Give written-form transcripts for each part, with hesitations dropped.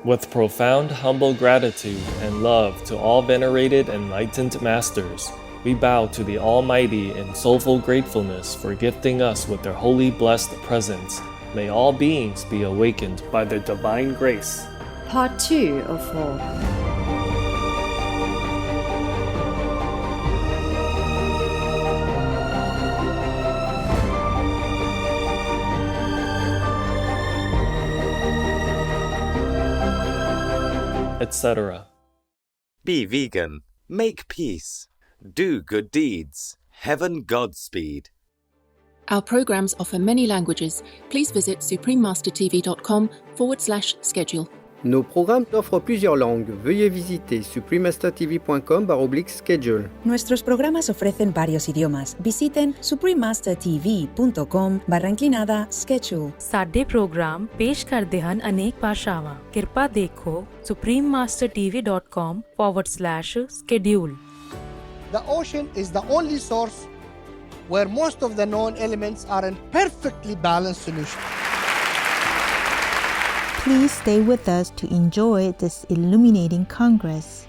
With profound humble gratitude and love to all venerated enlightened masters, we bow to the Almighty in soulful gratefulness for gifting us with their holy blessed presence. May all beings be awakened by their divine grace. Part 2 of 4. Etc. Be vegan, make peace, do good deeds, heaven Godspeed. Our programs offer many languages. Please visit suprememastertv.com/schedule. Nos programmes offrent plusieurs langues. Veuillez visiter suprememastertv.com/schedule. Nuestros programas ofrecen varios idiomas. Visiten suprememastertv.com/schedule. ਸਾਡੇ programme ਪੇਸ਼ ਕਰਦੇ ਹਨ ਅਨੇਕ ਭਾਸ਼ਾਵਾਂ। ਕਿਰਪਾ ਦੇਖੋ suprememastertv.com/schedule. The ocean is the only source where most of the known elements are in perfectly balanced solution. Please stay with us to enjoy this illuminating Congress.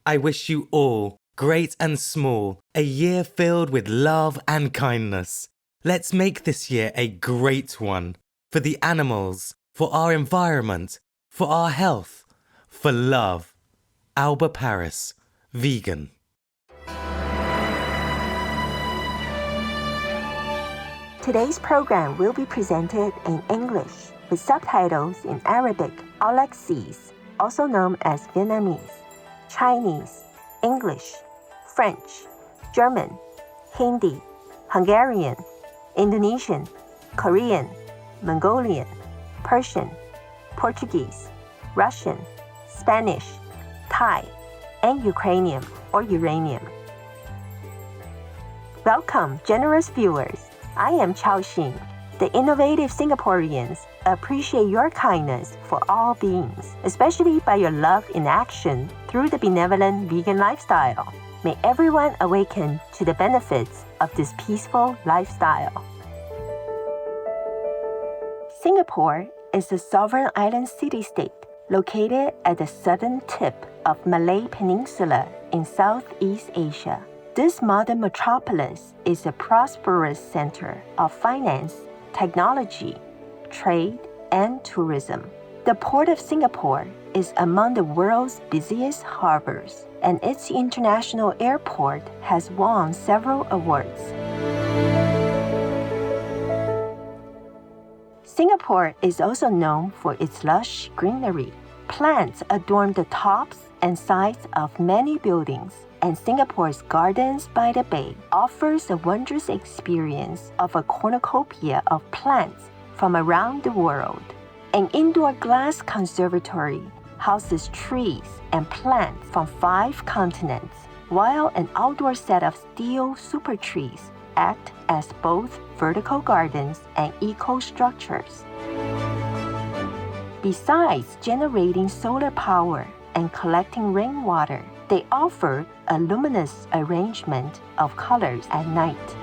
I wish you all, great and small, a year filled with love and kindness. Let's make this year a great one. For the animals, for our environment, for our health, for love. Alba Paris, vegan. Today's program will be presented in English with subtitles in Arabic, Alexis, also known as Vietnamese, Chinese, English, French, German, Hindi, Hungarian, Indonesian, Korean, Mongolian, Persian, Portuguese, Russian, Spanish, Thai, and Ukrainian or uranium. Welcome, generous viewers. I am Chao Xin. The innovative Singaporeans appreciate your kindness for all beings, especially by your love in action through the benevolent vegan lifestyle. May everyone awaken to the benefits of this peaceful lifestyle. Singapore is a sovereign island city-state located at the southern tip of Malay Peninsula in Southeast Asia. This modern metropolis is a prosperous center of finance, technology, trade, and tourism. The Port of Singapore is among the world's busiest harbors, and its international airport has won several awards. Singapore is also known for its lush greenery. Plants adorn the tops and sides of many buildings, and Singapore's Gardens by the Bay offers a wondrous experience of a cornucopia of plants from around the world. An indoor glass conservatory houses trees and plants from 5 continents, while an outdoor set of steel super trees act as both vertical gardens and eco-structures. Besides generating solar power and collecting rainwater, they offer a luminous arrangement of colors at night.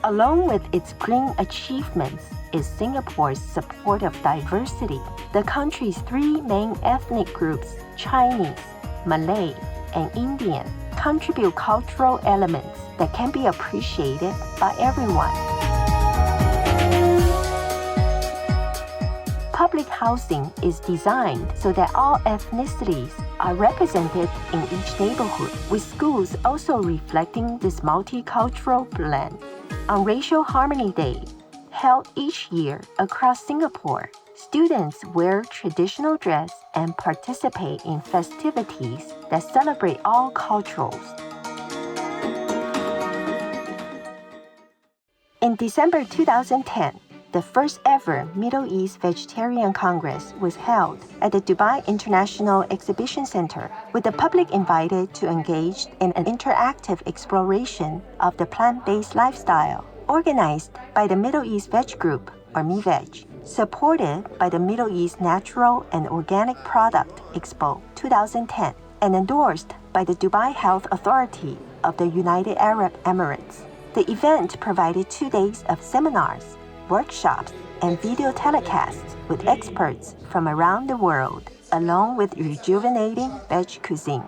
Along with its green achievements is Singapore's support of diversity. The country's 3 main ethnic groups, Chinese, Malay, and Indian, contribute cultural elements that can be appreciated by everyone. Public housing is designed so that all ethnicities are represented in each neighborhood, with schools also reflecting this multicultural blend. On Racial Harmony Day, held each year across Singapore, students wear traditional dress and participate in festivities that celebrate all cultures. In December 2010, the first ever Middle East Vegetarian Congress was held at the Dubai International Exhibition Center, with the public invited to engage in an interactive exploration of the plant-based lifestyle, organized by the Middle East Veg Group, or MiVeg, supported by the Middle East Natural and Organic Product Expo 2010, and endorsed by the Dubai Health Authority of the United Arab Emirates. The event provided 2 days of seminars, workshops, and video telecasts with experts from around the world, along with rejuvenating veg cuisine.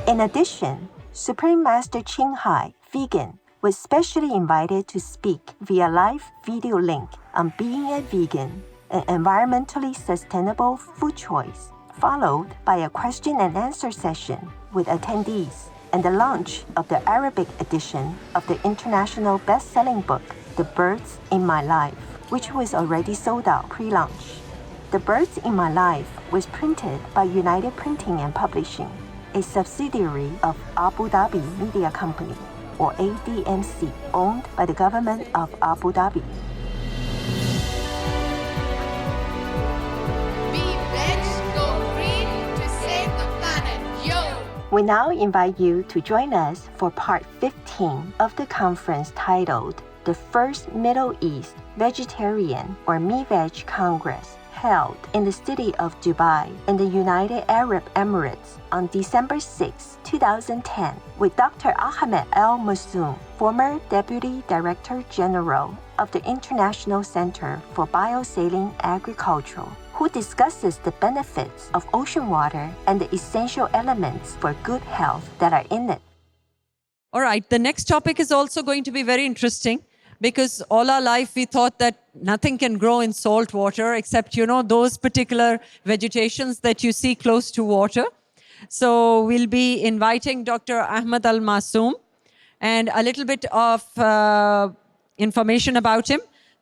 In addition, Supreme Master Ching Hai, vegan, was specially invited to speak via live video link on being a vegan, an environmentally sustainable food choice, followed by a question and answer session with attendees and the launch of the Arabic edition of the international best-selling book, The Birds in My Life, which was already sold out pre-launch. The Birds in My Life was printed by United Printing and Publishing, a subsidiary of Abu Dhabi Media Company, or ADMC, owned by the government of Abu Dhabi. We now invite you to join us for part 15 of the conference titled The First Middle East Vegetarian or Me-Veg Congress, held in the city of Dubai in the United Arab Emirates on December 6, 2010, with Dr. Ahmed El Massoum, former Deputy Director General of the International Center for Biosaline Agriculture, who discusses the benefits of ocean water and the essential elements for good health that are in it. All right, the next topic is also going to be very interesting because all our life we thought that nothing can grow in salt water except, those particular vegetations that you see close to water. So we'll be inviting Dr. Ahmed Al Massoum and a little bit of information about him.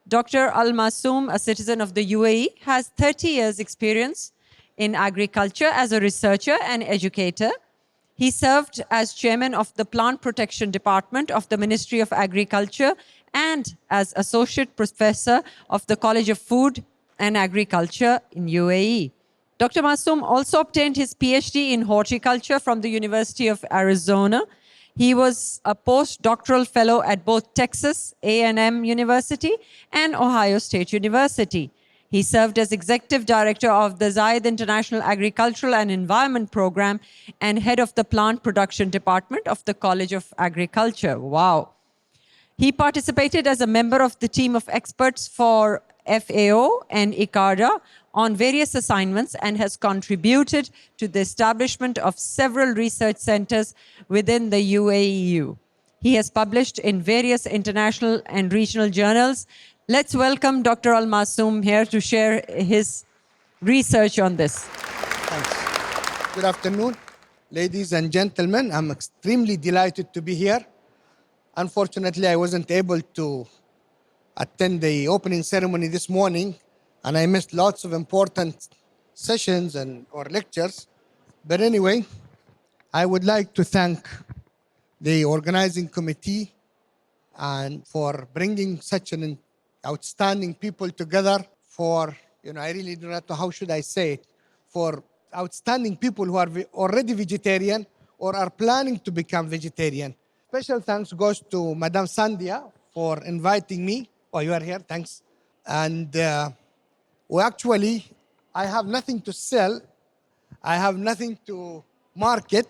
Dr. Al Massoum, a citizen of the UAE, has 30 years experience in agriculture as a researcher and educator. He served as chairman of the Plant Protection Department of the Ministry of Agriculture and as associate professor of the College of Food and Agriculture in UAE. Dr. Massoum also obtained his PhD in horticulture from the University of Arizona. He was a postdoctoral fellow at both Texas A&M University and Ohio State University. He served as executive director of the Zayed International Agricultural and Environment Program and head of the Plant Production Department of the College of Agriculture. Wow. He participated as a member of the team of experts for FAO and ICARDA on various assignments and has contributed to the establishment of several research centers within the UAEU. He has published in various international and regional journals. Let's welcome Dr. Al Massoum here to share his research on this. Thanks. Good afternoon, ladies and gentlemen. I'm extremely delighted to be here. Unfortunately, I wasn't able to attend the opening ceremony this morning, and I missed lots of important sessions or lectures. But anyway, I would like to thank the organizing committee and for bringing such an outstanding people together for, I really do not know how should I say it, for outstanding people who are already vegetarian or are planning to become vegetarian. Special thanks goes to Madame Sandia for inviting me. Oh, you are here, thanks. And I have nothing to sell. I have nothing to market.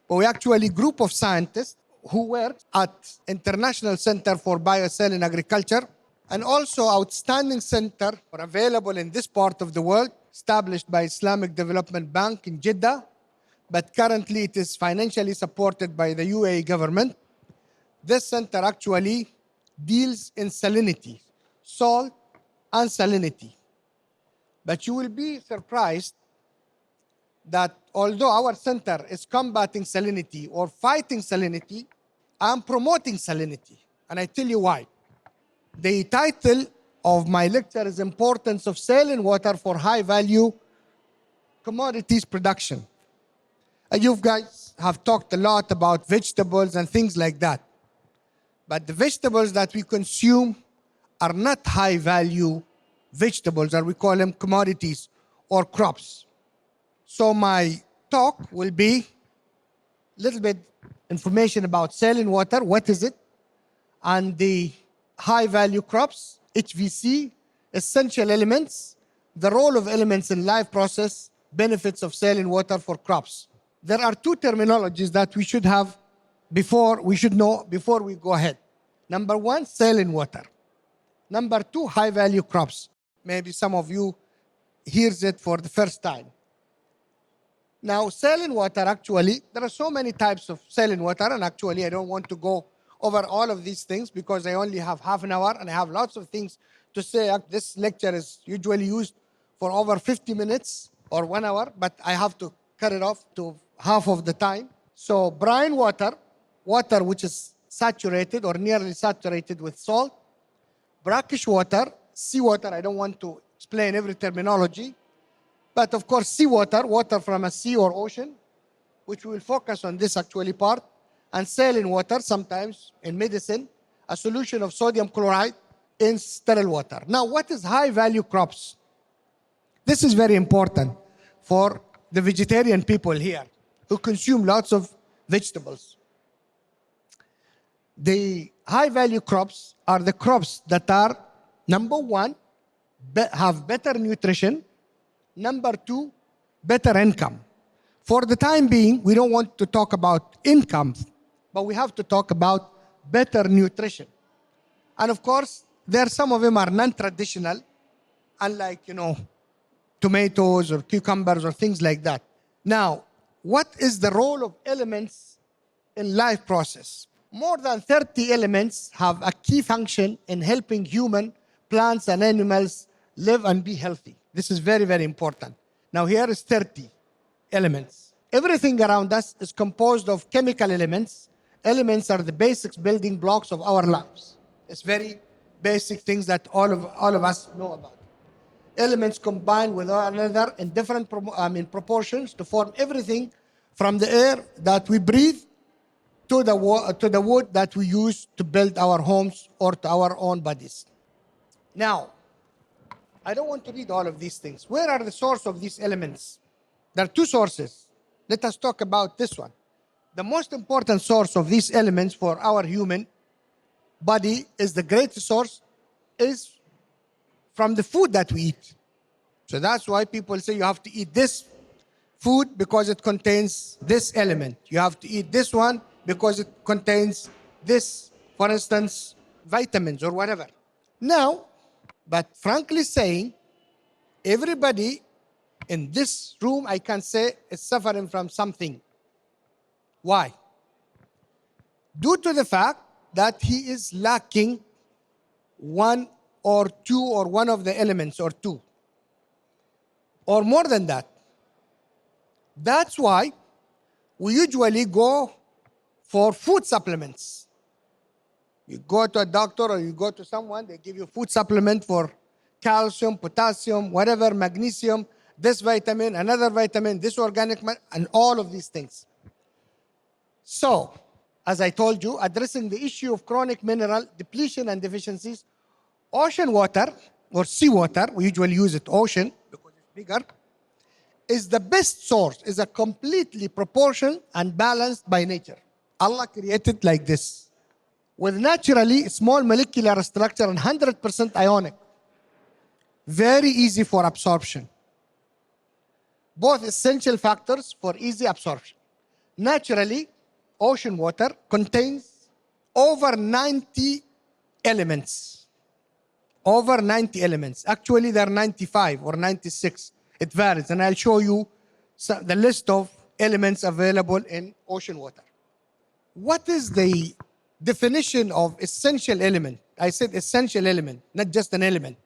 But we actually group of scientists who work at International Center for Biosaline Agriculture and also outstanding center available in this part of the world, established by Islamic Development Bank in Jeddah, but currently it is financially supported by the UAE government. This center actually deals in salinity, salt and salinity. But you will be surprised that although our center is combating salinity or fighting salinity, I'm promoting salinity. And I tell you why. The title of my lecture is Importance of Saline Water for High Value Commodities Production. And you guys have talked a lot about vegetables and things like that. But the vegetables that we consume are not high value vegetables, or we call them commodities or crops. So my talk will be a little bit information about saline water, what is it, and the high value crops, HVC, essential elements, the role of elements in life process, benefits of saline water for crops. there are two terminologies that we should have we should know before we go ahead. Number one, saline water. Number two, high-value crops. Maybe some of you hears it for the first time. Now, saline water, actually, there are so many types of saline water, and actually I don't want to go over all of these things because I only have half an hour and I have lots of things to say. This lecture is usually used for over 50 minutes or 1 hour, but I have to cut it off to half of the time. So brine water, water which is saturated or nearly saturated with salt, brackish water, seawater, I don't want to explain every terminology, but of course seawater, water from a sea or ocean, which we will focus on this actually part, and saline water, sometimes in medicine, a solution of sodium chloride in sterile water. Now, what is high-value crops? This is very important for the vegetarian people here who consume lots of vegetables. The high-value crops are the crops that are, number one, have better nutrition, number two, better income. For the time being, we don't want to talk about income, but we have to talk about better nutrition. And of course, some of them are non-traditional, unlike, tomatoes or cucumbers or things like that. Now, what is the role of elements in life process? More than 30 elements have a key function in helping human, plants, and animals live and be healthy. This is very, very important. Now, here is 30 elements. Everything around us is composed of chemical elements. Elements are the basic building blocks of our lives. It's very basic things that all of us know about. Elements combine with one another in different proportions to form everything from the air that we breathe to the wood that we use to build our homes or to our own bodies. Now, I don't want to read all of these things. Where are the source of these elements? There are two sources. Let us talk about this one. The most important source of these elements for our human body is the greatest source is from the food that we eat. So that's why people say you have to eat this food because it contains this element. You have to eat this one because it contains this, for instance, vitamins or whatever. Now, but frankly saying, everybody in this room, I can say, is suffering from something. Why? Due to the fact that he is lacking one or two or one of the elements or two, or more than that. That's why we usually go for food supplements. You go to a doctor or you go to someone, they give you food supplement for calcium, potassium, whatever, magnesium, this vitamin, another vitamin, this organic, and all of these things. So, as I told you, addressing the issue of chronic mineral depletion and deficiencies, ocean water or seawater, we usually use it ocean because it's bigger, is the best source, is a completely proportioned and balanced by nature. Allah created like this, with naturally small molecular structure and 100% ionic. Very easy for absorption. Both essential factors for easy absorption. Naturally, ocean water contains over 90 elements. Over 90 elements. Actually, there are 95 or 96. It varies, and I'll show you the list of elements available in ocean water. What is the definition of essential element? I said essential element, not just an element.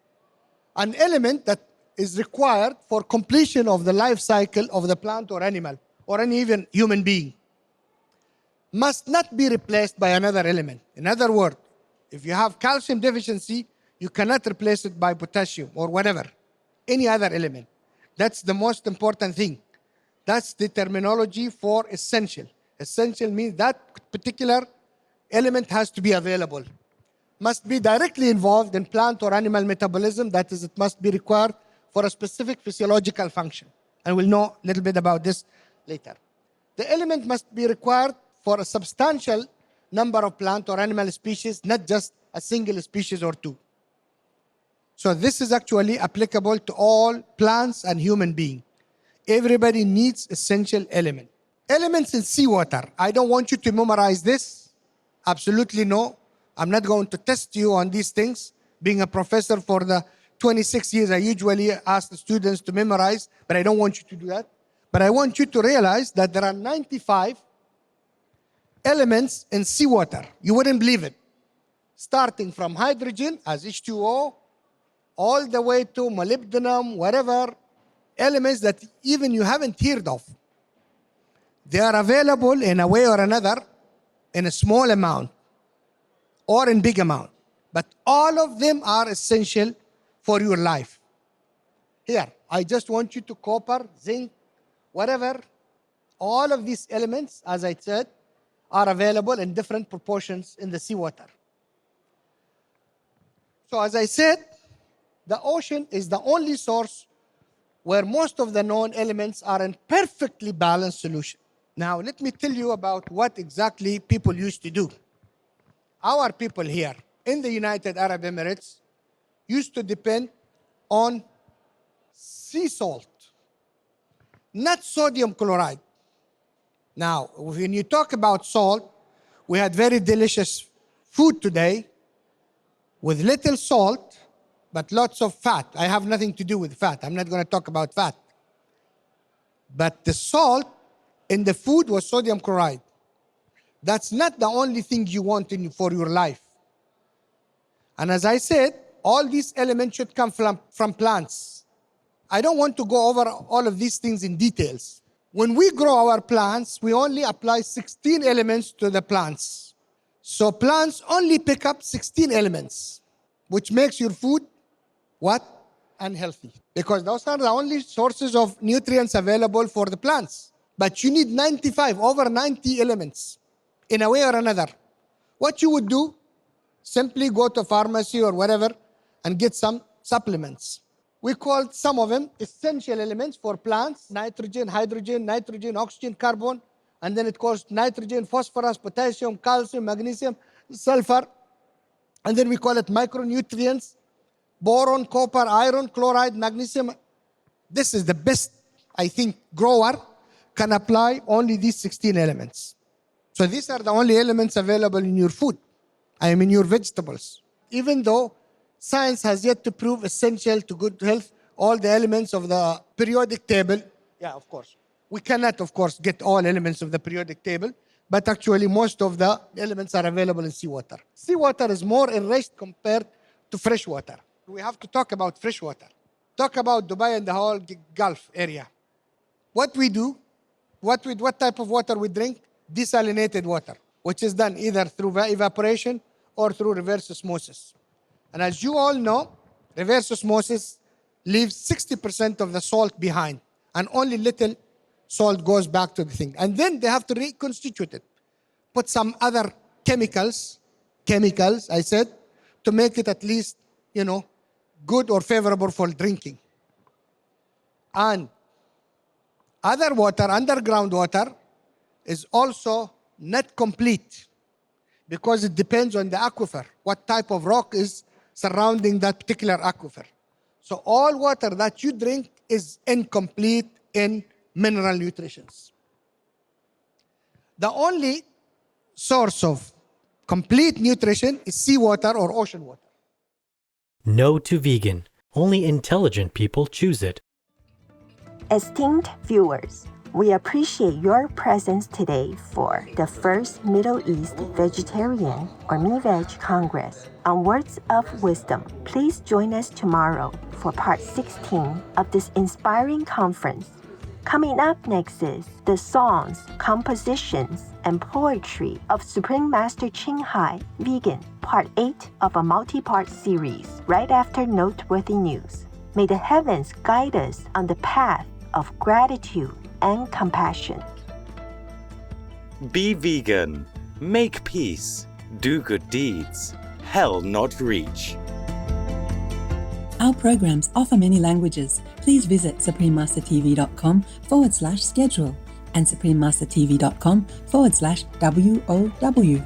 An element that is required for completion of the life cycle of the plant or animal, or any even human being, must not be replaced by another element. In other words, if you have calcium deficiency, you cannot replace it by potassium or whatever, any other element. That's the most important thing. That's the terminology for essential. Essential means that particular element has to be available. Must be directly involved in plant or animal metabolism. That is, it must be required for a specific physiological function. And we'll know a little bit about this later. The element must be required for a substantial number of plant or animal species, not just a single species or two. So this is actually applicable to all plants and human beings. Everybody needs essential element. Elements in seawater. I don't want you to memorize this. Absolutely no. I'm not going to test you on these things. Being a professor for the 26 years, I usually ask the students to memorize, but I don't want you to do that. But I want you to realize that there are 95 elements in seawater. You wouldn't believe it. Starting from hydrogen as H2O, all the way to molybdenum, whatever, elements that even you haven't heard of. They are available in a way or another in a small amount or in big amount. But all of them are essential for your life. Here, I just want you to copper, zinc, whatever. All of these elements, as I said, are available in different proportions in the seawater. So as I said, the ocean is the only source where most of the known elements are in perfectly balanced solution. Now, let me tell you about what exactly people used to do. Our people here in the United Arab Emirates used to depend on sea salt, not sodium chloride. Now, when you talk about salt, we had very delicious food today with little salt, but lots of fat. I have nothing to do with fat. I'm not going to talk about fat. But the salt in the food was sodium chloride. That's not the only thing you want for your life. And as I said, all these elements should come from plants. I don't want to go over all of these things in details. When we grow our plants, we only apply 16 elements to the plants. So plants only pick up 16 elements, which makes your food what? Unhealthy. Because those are the only sources of nutrients available for the plants. But you need 95, over 90 elements in a way or another. What you would do, simply go to pharmacy or whatever and get some supplements. We call some of them essential elements for plants: nitrogen, hydrogen, oxygen, carbon, and then it calls nitrogen, phosphorus, potassium, calcium, magnesium, sulfur, and then we call it micronutrients: boron, copper, iron, chloride, magnesium. This is the best, I think, grower can apply only these 16 elements. So these are the only elements available in your food. I mean your vegetables. Even though science has yet to prove essential to good health all the elements of the periodic table. Yeah, of course. We cannot, of course, get all elements of the periodic table, but actually most of the elements are available in seawater. Seawater is more enriched compared to fresh water. We have to talk about fresh water. Talk about Dubai and the whole Gulf area. What we do, what type of water we drink? Desalinated water, which is done either through evaporation or through reverse osmosis. And as you all know, reverse osmosis leaves 60% of the salt behind, and only little salt goes back to the thing. And then they have to reconstitute it. Put some other chemicals, I said, to make it at least, good or favorable for drinking. And other water, underground water, is also not complete because it depends on the aquifer, what type of rock is surrounding that particular aquifer. So all water that you drink is incomplete in mineral nutrition. The only source of complete nutrition is seawater or ocean water. No to vegan. Only intelligent people choose it. Esteemed viewers, we appreciate your presence today for the first Middle East Vegetarian or MeVeg Congress on Words of Wisdom. Please join us tomorrow for part 16 of this inspiring conference. Coming up next is the songs, compositions, and poetry of Supreme Master Ching Hai, Vegan, part 8 of a multi-part series, right after noteworthy news. May the heavens guide us on the path of gratitude and compassion. Be vegan. Make peace. Do good deeds. Hell not reach. Our programs offer many languages. Please visit suprememastertv.com/schedule and suprememastertv.com/WOW.